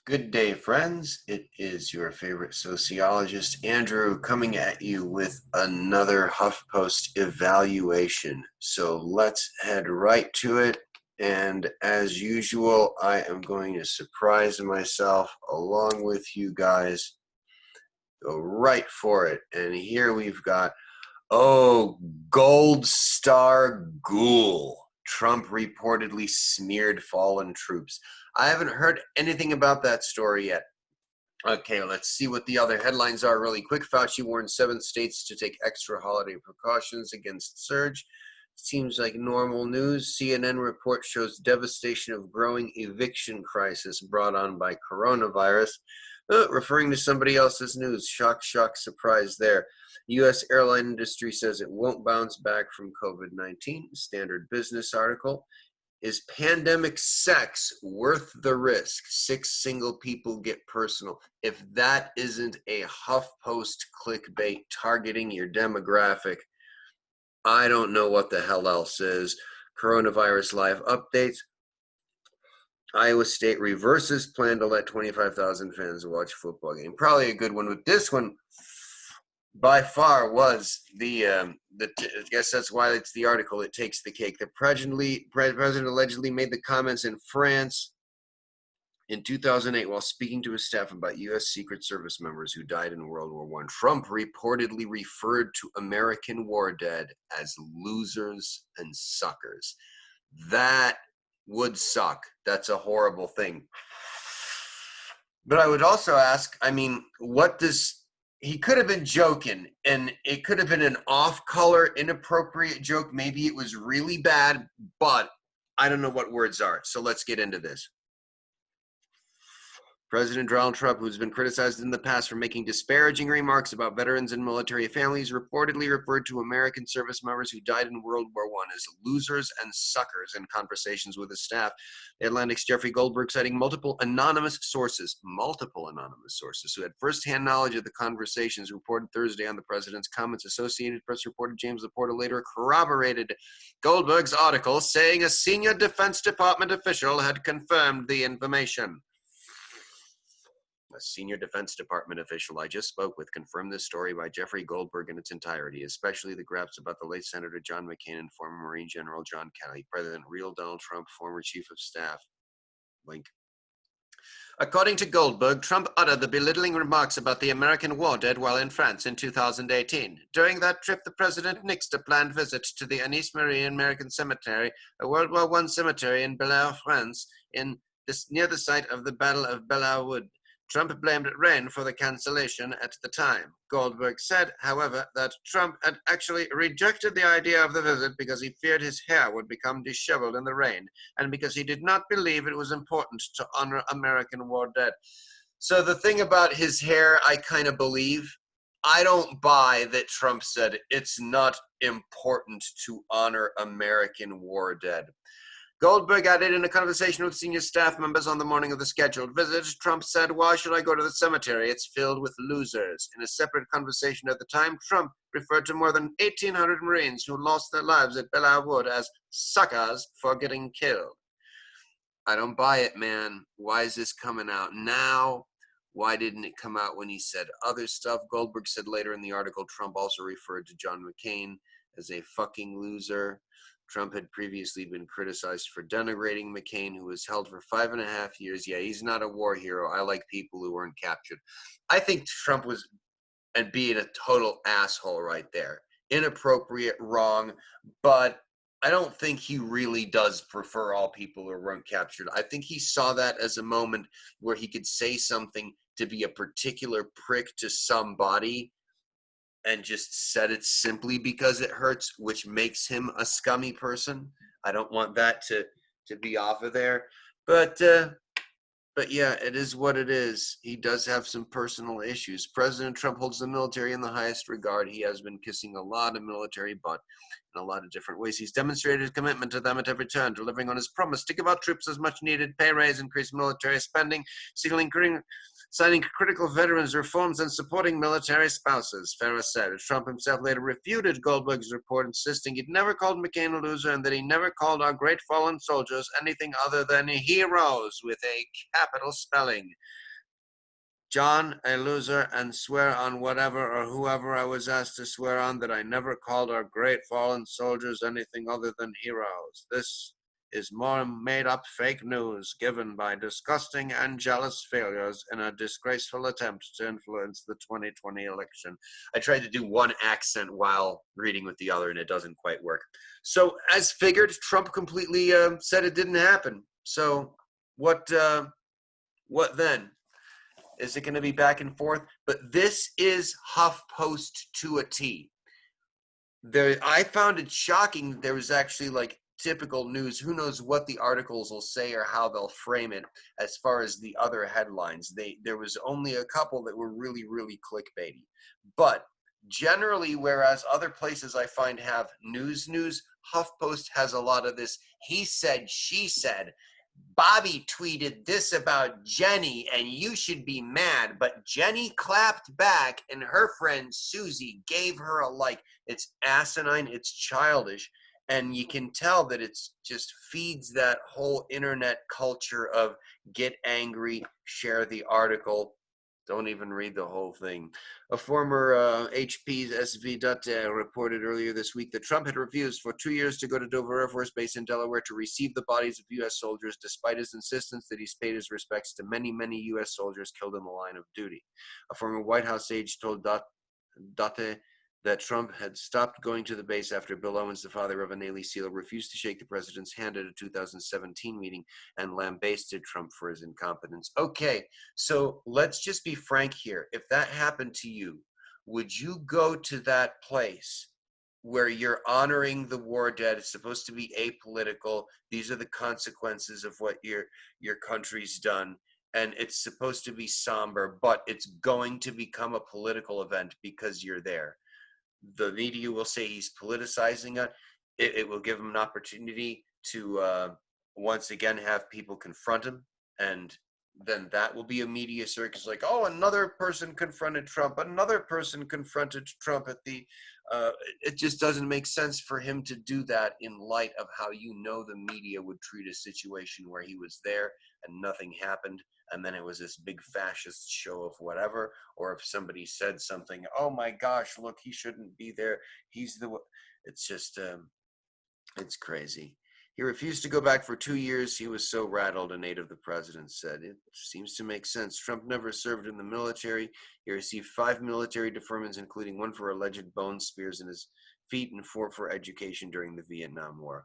Good day, friends. It is your favorite sociologist, Andrew, coming at you with another HuffPost evaluation. So let's head right to it. And as usual, I am going to surprise myself along with you guys. Go right for it. And here we've got, Gold Star Ghoul. Trump reportedly smeared fallen troops. I haven't heard anything about that story yet. Okay, let's see what the other headlines are really quick. Fauci warned 7 states to take extra holiday precautions against surge. Seems like normal news. CNN report shows devastation of growing eviction crisis brought on by coronavirus. Referring to somebody else's news. Shock, shock, surprise there. U.S. airline industry says it won't bounce back from COVID-19. Standard business article. Is pandemic sex worth the risk? 6 single people get personal. If that isn't a HuffPost clickbait targeting your demographic, I don't know what the hell else is. Coronavirus live updates. Iowa State reverses plan to let 25,000 fans watch football game. Probably a good one. With this one, by far was I guess that's why it's the article. It takes the cake. The president allegedly made the comments in France in 2008 while speaking to his staff about U.S. Secret Service members who died in World War I. Trump reportedly referred to American war dead as losers and suckers. That would suck. That's a horrible thing. But I would also ask, he could have been joking, and it could have been an off-color, inappropriate joke. Maybe it was really bad, but I don't know what words are. So let's get into this. President Donald Trump, who's been criticized in the past for making disparaging remarks about veterans and military families, reportedly referred to American service members who died in World War I as losers and suckers in conversations with his staff. The Atlantic's Jeffrey Goldberg, citing multiple anonymous sources who had firsthand knowledge of the conversations, reported Thursday on the president's comments. Associated Press reporter James Laporta later corroborated Goldberg's article, saying a senior Defense Department official had confirmed the information. A senior Defense Department official I just spoke with confirmed this story by Jeffrey Goldberg in its entirety, especially the graphs about the late Senator John McCain and former Marine General John Kelly, President real Donald Trump, former Chief of Staff. Link. According to Goldberg, Trump uttered the belittling remarks about the American war dead while in France in 2018. During that trip, the president nixed a planned visit to the Anis Marie American Cemetery, a World War I cemetery in Bel-Air, France, near the site of the Battle of Bel-Air Wood. Trump blamed rain for the cancellation at the time. Goldberg said, however, that Trump had actually rejected the idea of the visit because he feared his hair would become disheveled in the rain, and because he did not believe it was important to honor American war dead. So the thing about his hair, I kind of believe. I don't buy that Trump said it's not important to honor American war dead. Goldberg added, in a conversation with senior staff members on the morning of the scheduled visit, Trump said, "Why should I go to the cemetery? It's filled with losers." In a separate conversation at the time, Trump referred to more than 1,800 Marines who lost their lives at Bel-Air Wood as suckers for getting killed. I don't buy it, man. Why is this coming out now? Why didn't it come out when he said other stuff? Goldberg said later in the article, Trump also referred to John McCain as a fucking loser. Trump had previously been criticized for denigrating McCain, who was held for 5.5 years. Yeah, he's not a war hero. I like people who weren't captured. I think Trump was being a total asshole right there. Inappropriate, wrong, but I don't think he really does prefer all people who weren't captured. I think he saw that as a moment where he could say something to be a particular prick to somebody, and just said it simply because it hurts, which makes him a scummy person. I don't want that to be off of there. But yeah, it is what it is. He does have some personal issues. President Trump holds the military in the highest regard. He has been kissing a lot of military butt in a lot of different ways. He's demonstrated his commitment to them at every turn, delivering on his promise to give our troops as much needed pay raise, increase military spending, sealing citing critical veterans reforms and supporting military spouses. Farah said. Trump himself later refuted Goldberg's report, insisting he'd never called McCain a loser and that he never called our great fallen soldiers anything other than heroes with a capital spelling. John, a loser, and swear on whatever or whoever I was asked to swear on that I never called our great fallen soldiers anything other than heroes. This is more made-up fake news given by disgusting and jealous failures in a disgraceful attempt to influence the 2020 election. I tried to do one accent while reading with the other, and it doesn't quite work. So, as figured, Trump completely said it didn't happen. So, what then? Is it going to be back and forth? But this is HuffPost to a T. I found it shocking that there was actually like typical news. Who knows what the articles will say or how they'll frame it as far as the other headlines. There was only a couple that were really, really clickbaity. But generally, whereas other places I find have news, HuffPost has a lot of this he said, she said. Bobby tweeted this about Jenny, and you should be mad. But Jenny clapped back, and her friend Susie gave her a like. It's asinine, it's childish, and you can tell that it's just feeds that whole internet culture of get angry, share the article. Don't even read the whole thing. A former HP's SV reported earlier this week that Trump had refused for 2 years to go to Dover Air Force Base in Delaware to receive the bodies of U.S. soldiers, despite his insistence that he's paid his respects to many, many U.S. soldiers killed in the line of duty. A former White House aide told Date that Trump had stopped going to the base after Bill Owens, the father of a Navy SEAL, refused to shake the president's hand at a 2017 meeting and lambasted Trump for his incompetence. Okay, so let's just be frank here. If that happened to you, would you go to that place where you're honoring the war dead? It's supposed to be apolitical. These are the consequences of what your country's done. And it's supposed to be somber, but it's going to become a political event because you're there. The media will say he's politicizing it. It will give him an opportunity to once again have people confront him, and then that will be a media circus like, oh, another person confronted Trump, another person confronted Trump at the it just doesn't make sense for him to do that in light of how the media would treat a situation where he was there and nothing happened, and then it was this big fascist show of whatever. Or if somebody said something, oh my gosh, look, he shouldn't be there, it's just it's crazy. He refused to go back for 2 years. He was so rattled, an aide of the president said. It seems to make sense. Trump never served in the military. He received 5 military deferments, including 1 for alleged bone spears in his feet and 4 for education during the Vietnam War.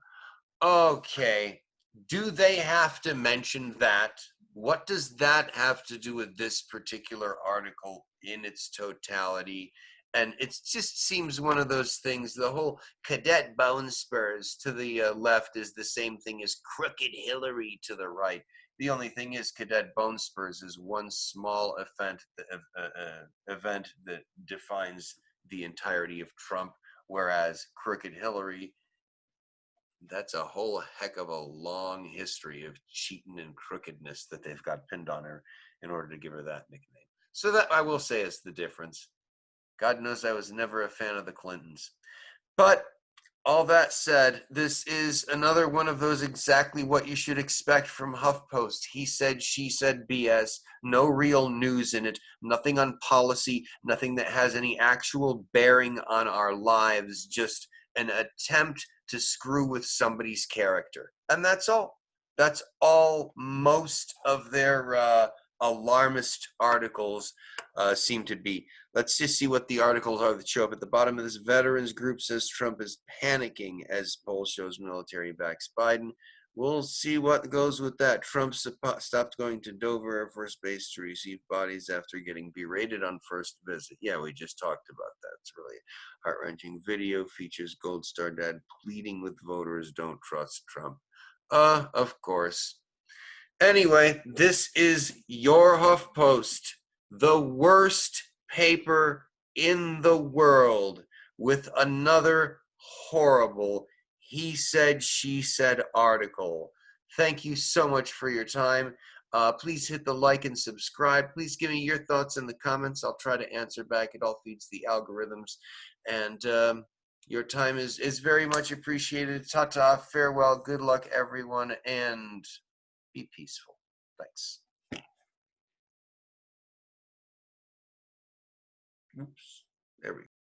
Okay, do they have to mention that? What does that have to do with this particular article in its totality? And it just seems one of those things. The whole cadet bone-spurs to the left is the same thing as crooked Hillary to the right. The only thing is, cadet bone-spurs is one small event that defines the entirety of Trump, whereas crooked Hillary, that's a whole heck of a long history of cheating and crookedness that they've got pinned on her in order to give her that nickname. So that, I will say, is the difference. God knows I was never a fan of the Clintons. But all that said, this is another one of those exactly what you should expect from HuffPost. He said, she said BS. No real news in it. Nothing on policy. Nothing that has any actual bearing on our lives. Just an attempt to screw with somebody's character. And that's all. That's all most of their alarmist articles seem to be. Let's just see what the articles are that show up at the bottom of this. Veterans group says Trump is panicking as poll shows military backs Biden. We'll see what goes with that. Trump stopped going to Dover Air Force Base to receive bodies after getting berated on first visit. Yeah, we just talked about that. It's really a heart-wrenching video. Features Gold Star dad pleading with voters don't trust Trump. Of course. Anyway, this is your HuffPost, the worst paper in the world, with another horrible he said, she said article. Thank you so much for your time. Please hit the like and subscribe. Please give me your thoughts in the comments. I'll try to answer back. It all feeds the algorithms. And your time is very much appreciated. Ta-ta, farewell, good luck, everyone, and be peaceful. Thanks. Oops. There we go.